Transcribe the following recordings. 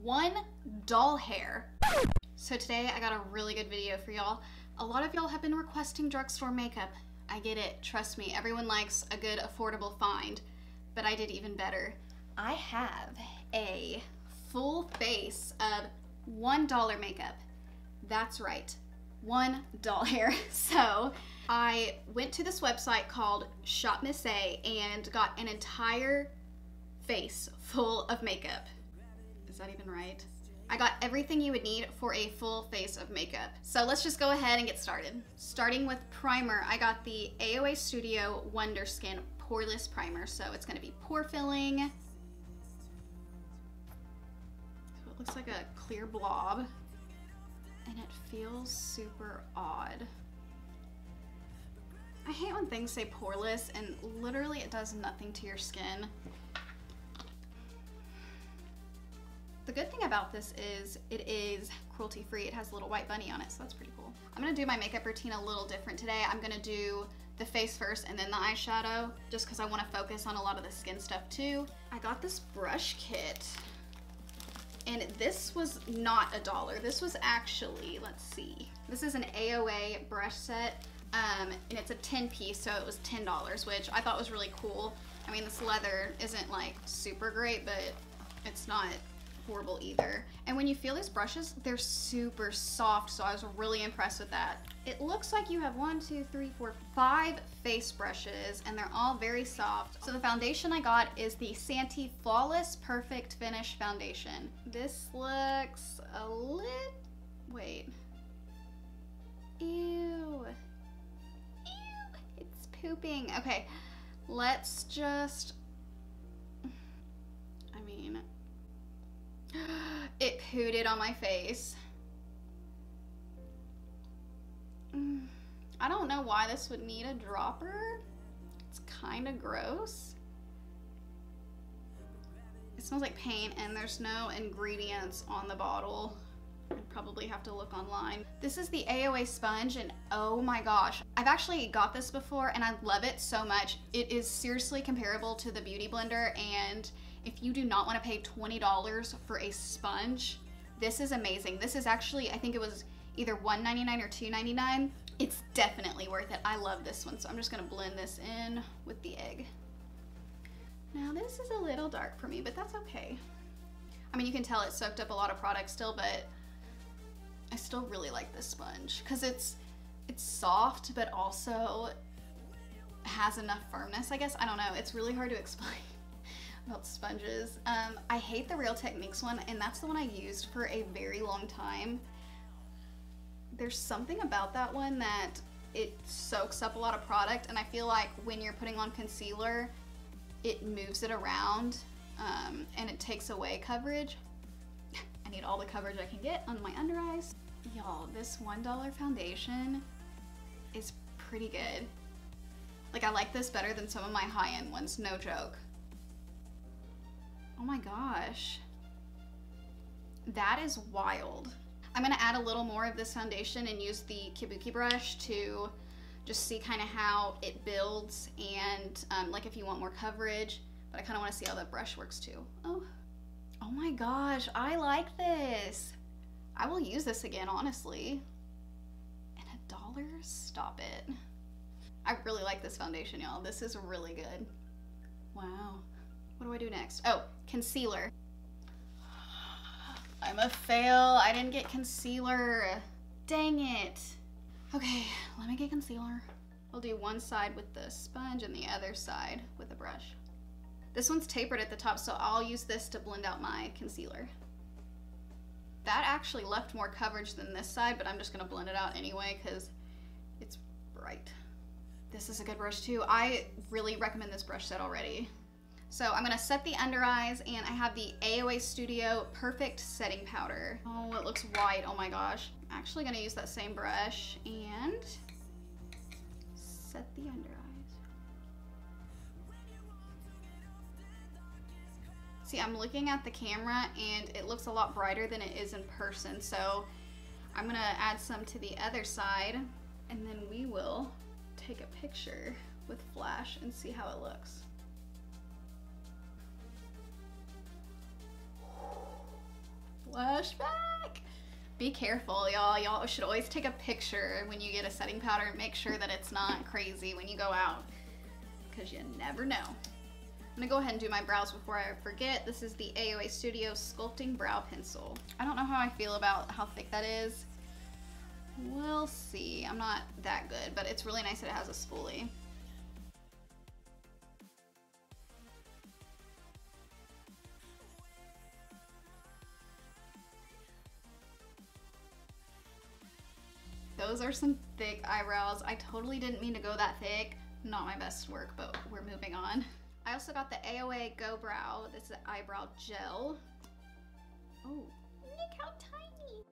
one doll hair. So today I got a really good video for y'all. A lot of y'all have been requesting drugstore makeup. I get it, trust me, everyone likes a good affordable find, but I did even better. I have a full face of $1 makeup. That's right, one doll hair. So I went to this website called ShopMissA and got an entire face full of makeup. Is that even right? I got everything you would need for a full face of makeup. So let's just go ahead and get started. Starting with primer, I got the AOA Studio Wonder Skin Poreless Primer. So it's gonna be pore filling. So it looks like a clear blob and it feels super odd. I hate when things say poreless and literally it does nothing to your skin. The good thing about this is it is cruelty free. It has a little white bunny on it, so that's pretty cool. I'm gonna do my makeup routine a little different today. I'm gonna do the face first and then the eyeshadow, just because I want to focus on a lot of the skin stuff too. I got this brush kit, and this was not $1. This was actually, let's see, this is an AOA brush set, and it's a 10-piece, so it was $10, which I thought was really cool. I mean, this leather isn't like super great, but it's not horrible either. And when you feel these brushes, they're super soft, so I was really impressed with that. It looks like you have 1, 2, 3, 4, 5 face brushes, and they're all very soft. So the foundation I got is the Santee Flawless Perfect Finish Foundation. This looks a lit, wait. Ew. Ew, it's pooping. Okay, let's just, I mean, it pooted on my face. I don't know why this would need a dropper. It's kind of gross. It smells like paint and there's no ingredients on the bottle. I'd probably have to look online. This is the AOA sponge and oh my gosh. I've actually got this before and I love it so much. It is seriously comparable to the Beauty Blender, and if you do not want to pay $20 for a sponge, this is amazing. This is actually, I think it was either $1.99 or $2.99. It's definitely worth it. I love this one, so I'm just gonna blend this in with the egg. Now this is a little dark for me, but that's okay. I mean, you can tell it soaked up a lot of product still, but I still really like this sponge because it's soft, but also has enough firmness, I guess. I don't know, it's really hard to explain about sponges. I hate the Real Techniques one, and that's the one I used for a very long time. There's something about that one that it soaks up a lot of product, and I feel like when you're putting on concealer, it moves it around, and it takes away coverage. I need all the coverage I can get on my under eyes. Y'all, this $1 foundation is pretty good. Like, I like this better than some of my high-end ones, no joke. Oh my gosh, that is wild. I'm gonna add a little more of this foundation and use the Kabuki brush to just see kind of how it builds and like if you want more coverage, but I kind of want to see how that brush works too. Oh my gosh, I like this. I will use this again, honestly. And $1? Stop it. I really like this foundation, y'all. This is really good. Wow. What do I do next? Oh, concealer. I'm a fail. I didn't get concealer. Dang it. Okay, let me get concealer. I'll do one side with the sponge and the other side with the brush. This one's tapered at the top, so I'll use this to blend out my concealer. That actually left more coverage than this side, but I'm just gonna blend it out anyway because it's bright. This is a good brush too. I really recommend this brush set already. So I'm gonna set the under eyes, and I have the AOA Studio Perfect Setting Powder. Oh, it looks white, oh my gosh. I'm actually gonna use that same brush and set the under eyes. See, I'm looking at the camera and it looks a lot brighter than it is in person, so I'm gonna add some to the other side, and then we will take a picture with flash and see how it looks. Flashback. Be careful, y'all. Y'all should always take a picture when you get a setting powder and make sure that it's not crazy when you go out, because you never know. I'm gonna go ahead and do my brows before I forget. This is the AOA Studio Sculpting Brow Pencil. I don't know how I feel about how thick that is. We'll see. I'm not that good, but it's really nice that it has a spoolie. Those are some thick eyebrows. I totally didn't mean to go that thick. Not my best work, but we're moving on. I also got the AOA Go Brow. This is eyebrow gel. Oh, look how tiny.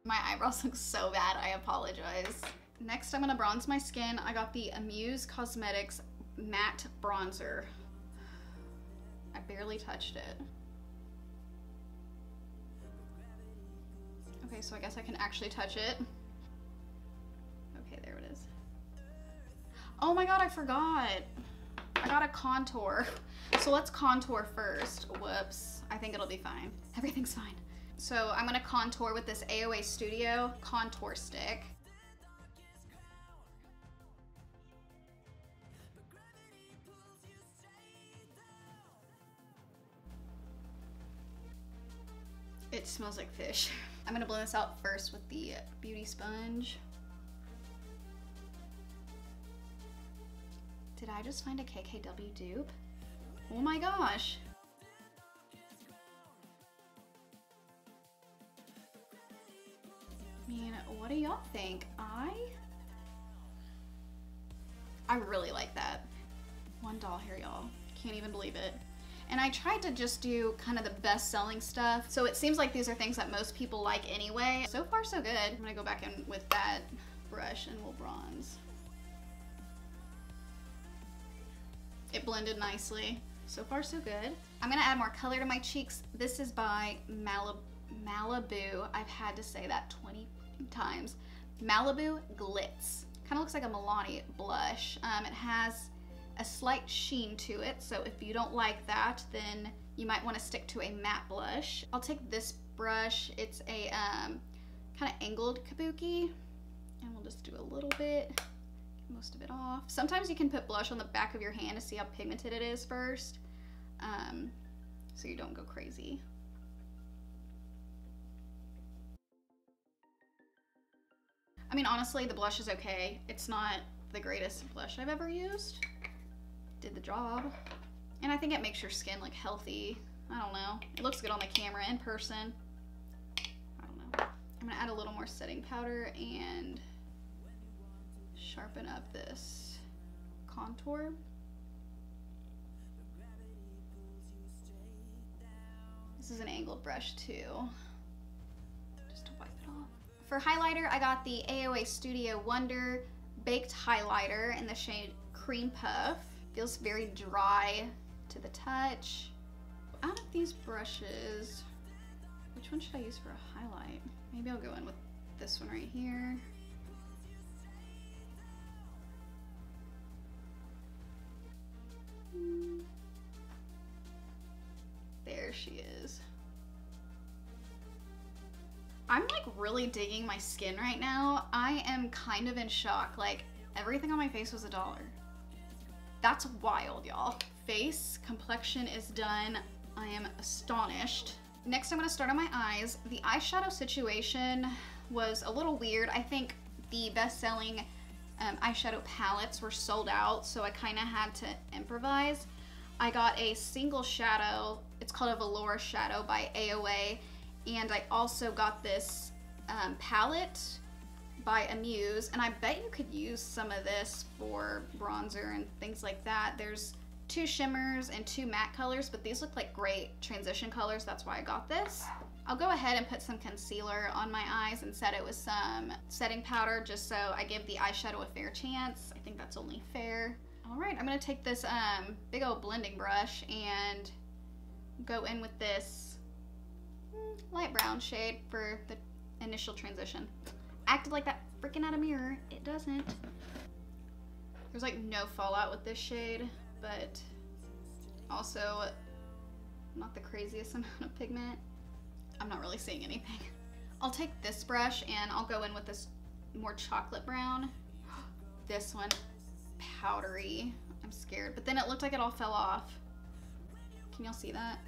My eyebrows look so bad, I apologize. Next, I'm gonna bronze my skin. I got the Amuse Cosmetics Matte Bronzer. I barely touched it. Okay, so I guess I can actually touch it. Okay, there it is. Oh my god, I forgot. I got a contour. So let's contour first. Whoops. I think it'll be fine. Everything's fine. So I'm gonna contour with this AOA Studio contour stick. It smells like fish. I'm gonna blend this out first with the beauty sponge. Did I just find a KKW dupe? Oh my gosh. I mean, what do y'all think? I really like that. One doll here, y'all. Can't even believe it. And I tried to just do kind of the best selling stuff. So it seems like these are things that most people like anyway. So far so good. I'm gonna go back in with that brush and we'll bronze. It blended nicely. So far so good. I'm gonna add more color to my cheeks. This is by Malibu. I've had to say that 20 times. Malibu Glitz. Kind of looks like a Milani blush. It has a slight sheen to it, so if you don't like that, then you might want to stick to a matte blush. I'll take this brush. It's a kind of angled kabuki, and we'll just do a little bit, get most of it off. Sometimes you can put blush on the back of your hand to see how pigmented it is first, so you don't go crazy. I mean, honestly, the blush is okay. It's not the greatest blush I've ever used. Did the job. And I think it makes your skin look healthy. I don't know. It looks good on the camera. In person, I don't know. I'm gonna add a little more setting powder and sharpen up this contour. This is an angled brush too, just to wipe it off. For highlighter, I got the AOA Studio Wonder Baked Highlighter in the shade Cream Puff. Feels very dry to the touch. Out of these brushes, which one should I use for a highlight? Maybe I'll go in with this one right here. There she is. I'm like really digging my skin right now. I am kind of in shock. Like, everything on my face was $1. That's wild, y'all. Face complexion is done. I am astonished. Next, I'm gonna start on my eyes. The eyeshadow situation was a little weird. I think the best-selling eyeshadow palettes were sold out, so I kind of had to improvise. I got a single shadow. It's called a Velour shadow by AOA, and I also got this palette by Amuse, and I bet you could use some of this for bronzer and things like that. There's 2 shimmers and 2 matte colors, but these look like great transition colors. That's why I got this. I'll go ahead and put some concealer on my eyes and set it with some setting powder just so I give the eyeshadow a fair chance. I think that's only fair. All right, I'm gonna take this big old blending brush and go in with this light brown shade for the initial transition. Acted like that freaking out of mirror. It doesn't. There's like no fallout with this shade, but Also, not the craziest amount of pigment. I'm not really seeing anything. I'll take this brush and I'll go in with this more chocolate brown. This one, powdery. I'm scared, but then it looked like it all fell off. Can y'all see that?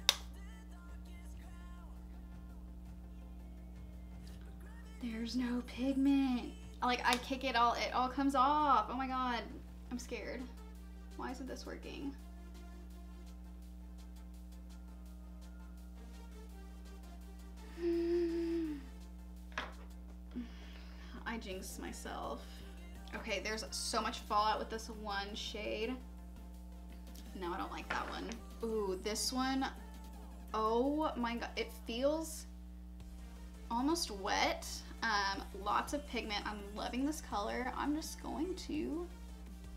There's no pigment. Like, I kick it all comes off. Oh my God, I'm scared. Why isn't this working? I jinxed myself. Okay, there's so much fallout with this one shade. No, I don't like that one. Ooh, this one. Oh my God, it feels almost wet. Lots of pigment. I'm loving this color. I'm just going to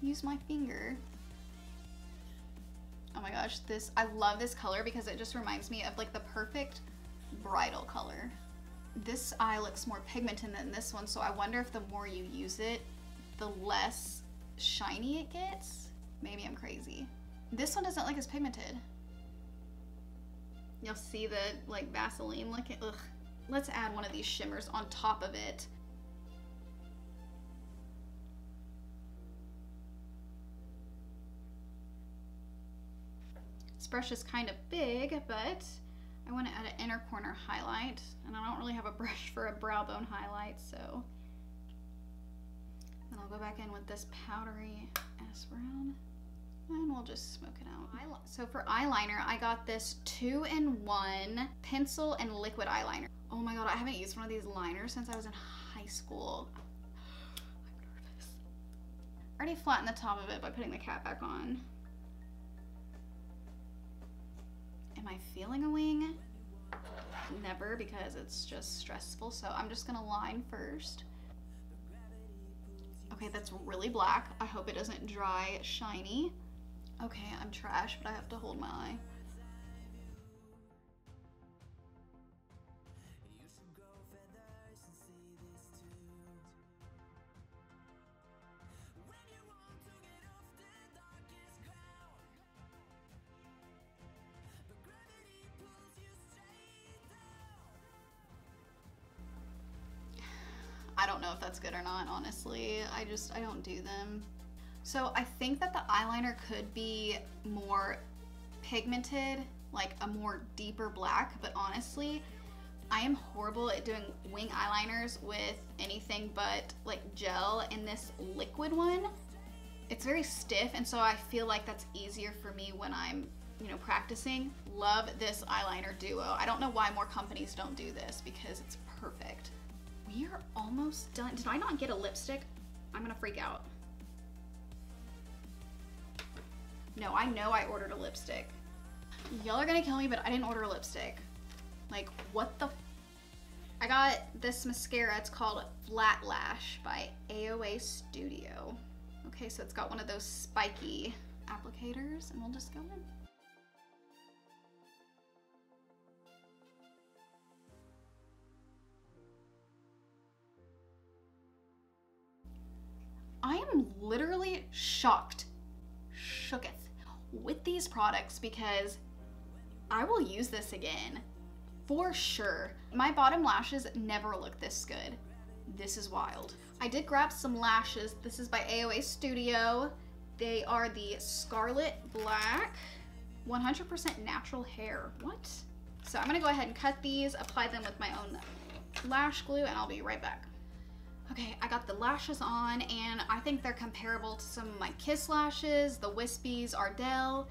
use my finger. Oh my gosh, I love this color because it just reminds me of like the perfect bridal color. This eye looks more pigmented than this one, so I wonder if the more you use it, the less shiny it gets. Maybe I'm crazy. This one doesn't look as pigmented. You'll see the like Vaseline look. Ugh. Let's add one of these shimmers on top of it. This brush is kind of big, but I want to add an inner corner highlight, and I don't really have a brush for a brow bone highlight, so. Then I'll go back in with this powdery ass brown, and we'll just smoke it out. So for eyeliner, I got this 2-in-1 pencil and liquid eyeliner. Oh my God, I haven't used one of these liners since I was in high school. I'm nervous. I already flattened the top of it by putting the cap back on. Am I feeling a wing? Never, because it's just stressful. So I'm just gonna line first. Okay, that's really black. I hope it doesn't dry shiny. Okay, I'm trash, but I have to hold my eye. I don't know if that's good or not, honestly. I don't do them. So I think that the eyeliner could be more pigmented, like a more deeper black, but honestly, I am horrible at doing wing eyeliners with anything but like gel. And this liquid one, it's very stiff, and so I feel like that's easier for me when I'm, you know, practicing. Love this eyeliner duo. I don't know why more companies don't do this because it's perfect. We are almost done. Did I not get a lipstick? I'm gonna freak out. No, I know I ordered a lipstick. Y'all are gonna kill me, but I didn't order a lipstick. Like, what the? I got this mascara. It's called Flat Lash by AOA Studio. Okay, so it's got one of those spiky applicators, and we'll just go in. I am literally shooketh with these products because I will use this again for sure. My bottom lashes never look this good. This is wild. I did grab some lashes. This is by AOA Studio. They are the Scarlette Black, 100% natural hair. What? So I'm gonna go ahead and cut these, apply them with my own lash glue, and I'll be right back. Okay, I got the lashes on, and I think they're comparable to some of my Kiss lashes, the Wispies, Ardell.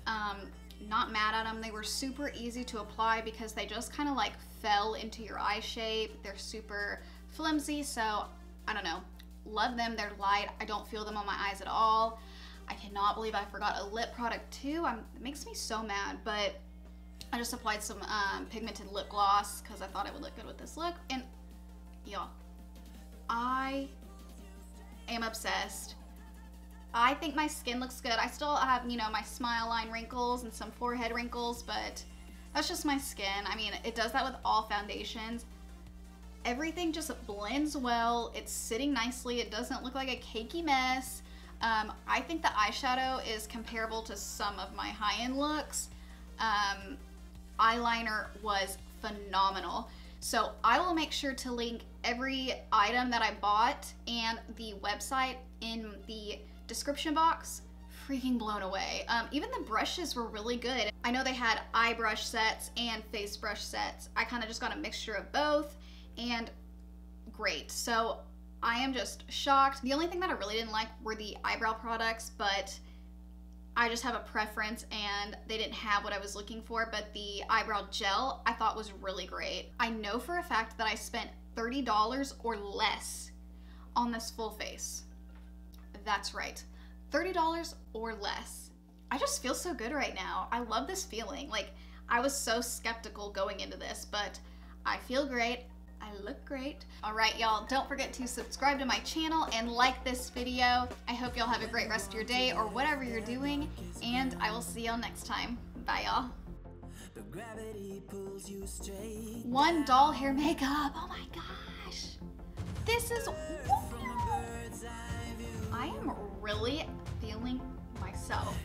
Not mad at them. They were super easy to apply because they just kind of like fell into your eye shape. They're super flimsy, so I don't know. Love them. They're light. I don't feel them on my eyes at all. I cannot believe I forgot a lip product too. It makes me so mad, but I just applied some pigmented lip gloss because I thought it would look good with this look, and y'all, I am obsessed. I think my skin looks good. I still have, you know, my smile line wrinkles and some forehead wrinkles, but that's just my skin. I mean, it does that with all foundations. Everything just blends well. It's sitting nicely. It doesn't look like a cakey mess. I think the eyeshadow is comparable to some of my high-end looks. Eyeliner was phenomenal. So I will make sure to link every item that I bought and the website in the description box. Freaking blown away. Even the brushes were really good. I know they had eye brush sets and face brush sets. I kind of just got a mixture of both, and great. So I am just shocked. The only thing that I really didn't like were the eyebrow products, but I just have a preference and they didn't have what I was looking for. But the eyebrow gel I thought was really great. I know for a fact that I spent $30 or less on this full face. That's right, $30 or less. I just feel so good right now. I love this feeling. Like, I was so skeptical going into this, but I feel great. I look great. All right, y'all, don't forget to subscribe to my channel and like this video. I hope y'all have a great rest of your day or whatever you're doing, and I will see y'all next time. Bye, y'all. One doll hair makeup. Oh my gosh. This is, I am really feeling myself.